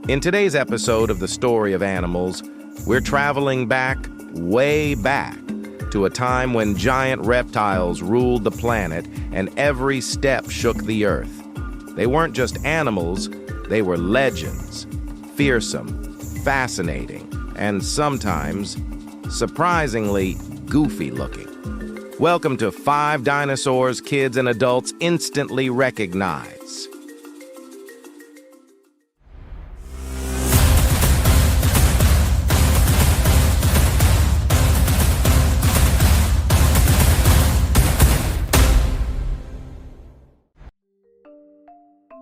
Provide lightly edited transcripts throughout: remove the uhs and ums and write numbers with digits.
In today's episode of The Story of Animals, we're traveling back, way back, to a time when giant reptiles ruled the planet and every step shook the earth. They weren't just animals, they were legends. Fearsome, fascinating, and sometimes, surprisingly, goofy-looking. Welcome to 5 dinosaurs kids and adults instantly recognize.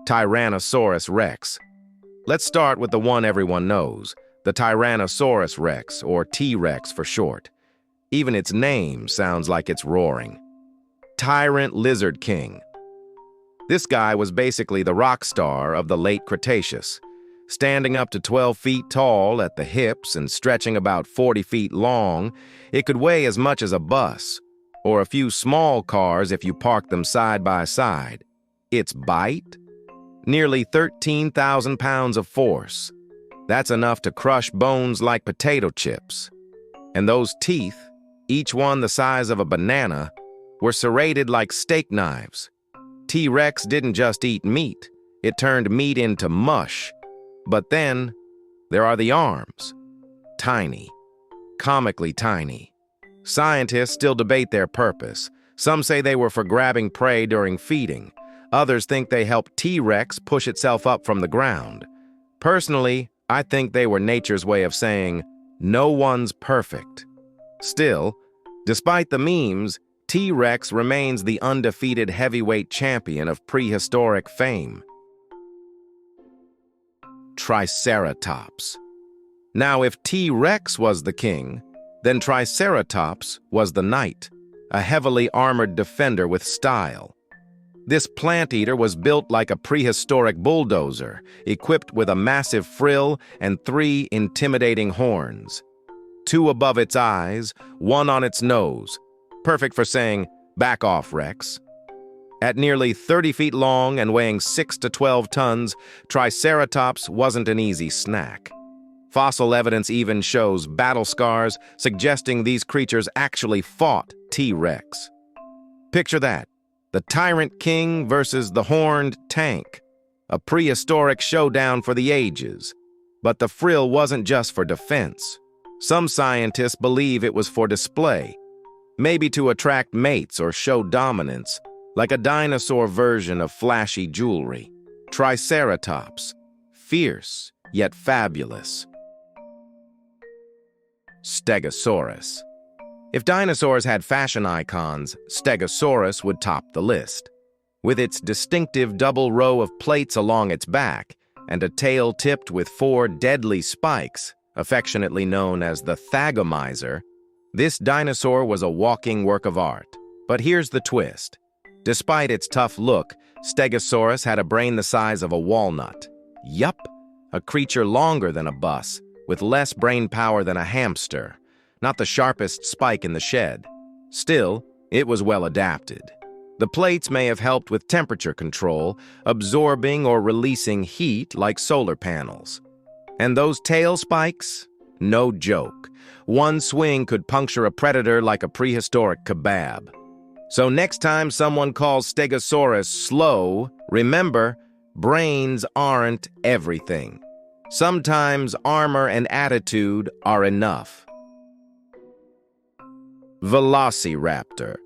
Tyrannosaurus rex. Let's start with the one everyone knows, the Tyrannosaurus rex, or T-Rex for short. Even its name sounds like it's roaring. Tyrant Lizard King. This guy was basically the rock star of the late Cretaceous. Standing up to 12 feet tall at the hips and stretching about 40 feet long, it could weigh as much as a bus, or a few small cars if you parked them side by side. Its bite? Nearly 13,000 pounds of force. That's enough to crush bones like potato chips. And those teeth, each one the size of a banana, were serrated like steak knives. T-Rex didn't just eat meat, it turned meat into mush. But then, there are the arms. Tiny. Comically tiny. Scientists still debate their purpose. Some say they were for grabbing prey during feeding. Others think they helped T-Rex push itself up from the ground. Personally, I think they were nature's way of saying, no one's perfect. Still, despite the memes, T-Rex remains the undefeated heavyweight champion of prehistoric fame. Triceratops. Now, if T-Rex was the king, then Triceratops was the knight, a heavily armored defender with style. This plant-eater was built like a prehistoric bulldozer, equipped with a massive frill and 3 intimidating horns. 2 above its eyes, 1 on its nose. Perfect for saying, "Back off, Rex." At nearly 30 feet long and weighing 6 to 12 tons, Triceratops wasn't an easy snack. Fossil evidence even shows battle scars, suggesting these creatures actually fought T-Rex. Picture that. The Tyrant King versus the Horned Tank. A prehistoric showdown for the ages. But the frill wasn't just for defense. Some scientists believe it was for display. Maybe to attract mates or show dominance, like a dinosaur version of flashy jewelry. Triceratops. Fierce, yet fabulous. Stegosaurus. If dinosaurs had fashion icons, Stegosaurus would top the list. With its distinctive double row of plates along its back and a tail tipped with 4 deadly spikes, affectionately known as the thagomizer, this dinosaur was a walking work of art. But here's the twist. Despite its tough look, Stegosaurus had a brain the size of a walnut. Yup, a creature longer than a bus, with less brain power than a hamster. Not the sharpest spike in the shed. Still, it was well adapted. The plates may have helped with temperature control, absorbing or releasing heat like solar panels. And those tail spikes? No joke. One swing could puncture a predator like a prehistoric kebab. So next time someone calls Stegosaurus slow, remember, brains aren't everything. Sometimes armor and attitude are enough. Velociraptor.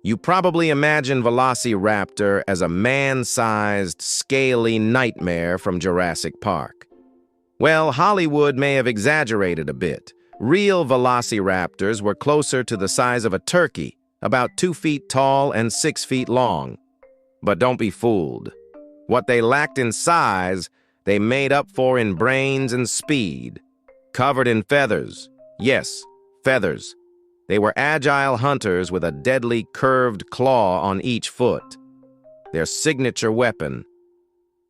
You probably imagine Velociraptor as a man-sized, scaly nightmare from Jurassic Park. Well, Hollywood may have exaggerated a bit. Real Velociraptors were closer to the size of a turkey, about 2 feet tall and 6 feet long. But don't be fooled. What they lacked in size, they made up for in brains and speed. Covered in feathers. Yes, feathers. They were agile hunters with a deadly curved claw on each foot. Their signature weapon.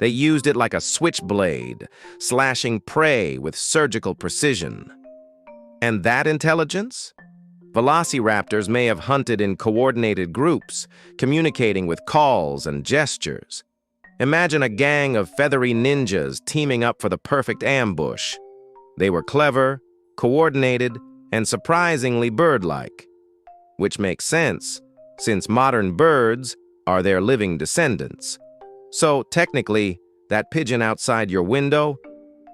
They used it like a switchblade, slashing prey with surgical precision. And that intelligence? Velociraptors may have hunted in coordinated groups, communicating with calls and gestures. Imagine a gang of feathery ninjas teaming up for the perfect ambush. They were clever, coordinated, and surprisingly bird-like. Which makes sense, since modern birds are their living descendants. So technically, that pigeon outside your window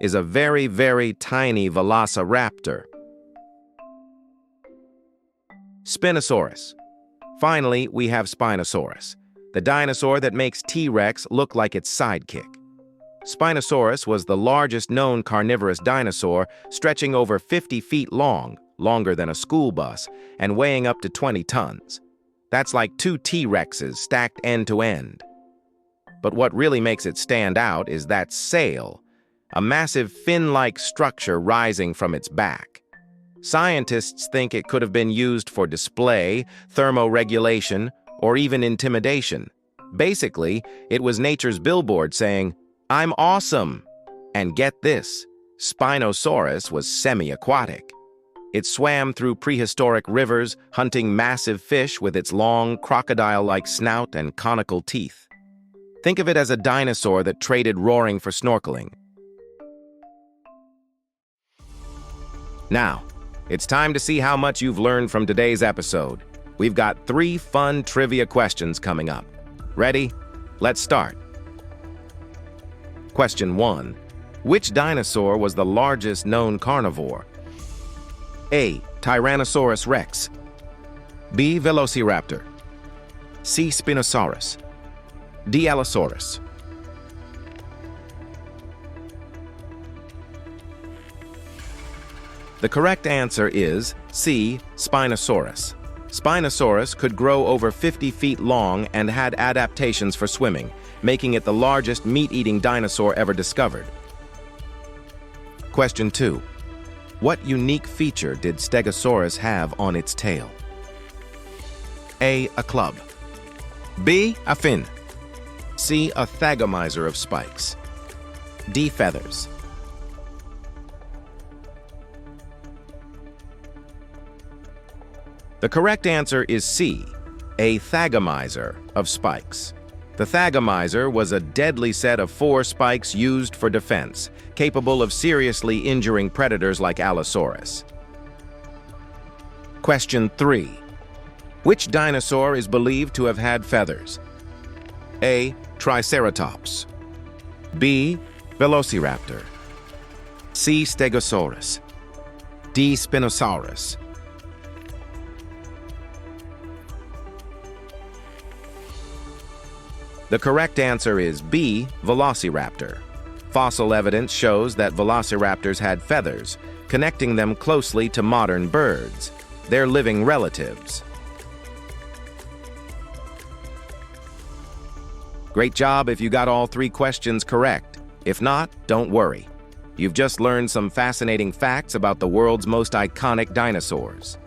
is a very, very tiny Velociraptor. Spinosaurus. Finally, we have Spinosaurus, the dinosaur that makes T-Rex look like its sidekick. Spinosaurus was the largest known carnivorous dinosaur, stretching over 50 feet long, longer than a school bus, and weighing up to 20 tons. That's like 2 T-Rexes stacked end to end. But what really makes it stand out is that sail, a massive fin-like structure rising from its back. Scientists think it could have been used for display, thermoregulation, or even intimidation. Basically, it was nature's billboard saying, "I'm awesome!" And get this, Spinosaurus was semi-aquatic. It swam through prehistoric rivers, hunting massive fish with its long, crocodile-like snout and conical teeth. Think of it as a dinosaur that traded roaring for snorkeling. Now, it's time to see how much you've learned from today's episode. We've got 3 fun trivia questions coming up. Ready? Let's start. Question 1. Which dinosaur was the largest known carnivore? A. Tyrannosaurus rex. B. Velociraptor. C. Spinosaurus. D. Allosaurus. The correct answer is C. Spinosaurus. Spinosaurus could grow over 50 feet long and had adaptations for swimming, making it the largest meat-eating dinosaur ever discovered. Question 2. What unique feature did Stegosaurus have on its tail? A. A club. B. A fin. C. A thagomizer of spikes. D. Feathers. The correct answer is C. A thagomizer of spikes. The thagomizer was a deadly set of 4 spikes used for defense, capable of seriously injuring predators like Allosaurus. Question 3. Which dinosaur is believed to have had feathers? A. Triceratops. B. Velociraptor. C. Stegosaurus. D. Spinosaurus. The correct answer is B. Velociraptor. Fossil evidence shows that velociraptors had feathers, connecting them closely to modern birds, their living relatives. Great job if you got all 3 questions correct. If not, don't worry. You've just learned some fascinating facts about the world's most iconic dinosaurs.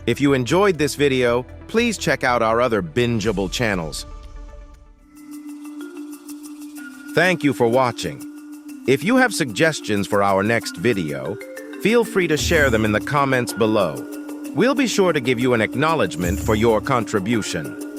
If you enjoyed this video, please check out our other bingeable channels. Thank you for watching. If you have suggestions for our next video, feel free to share them in the comments below. We'll be sure to give you an acknowledgement for your contribution.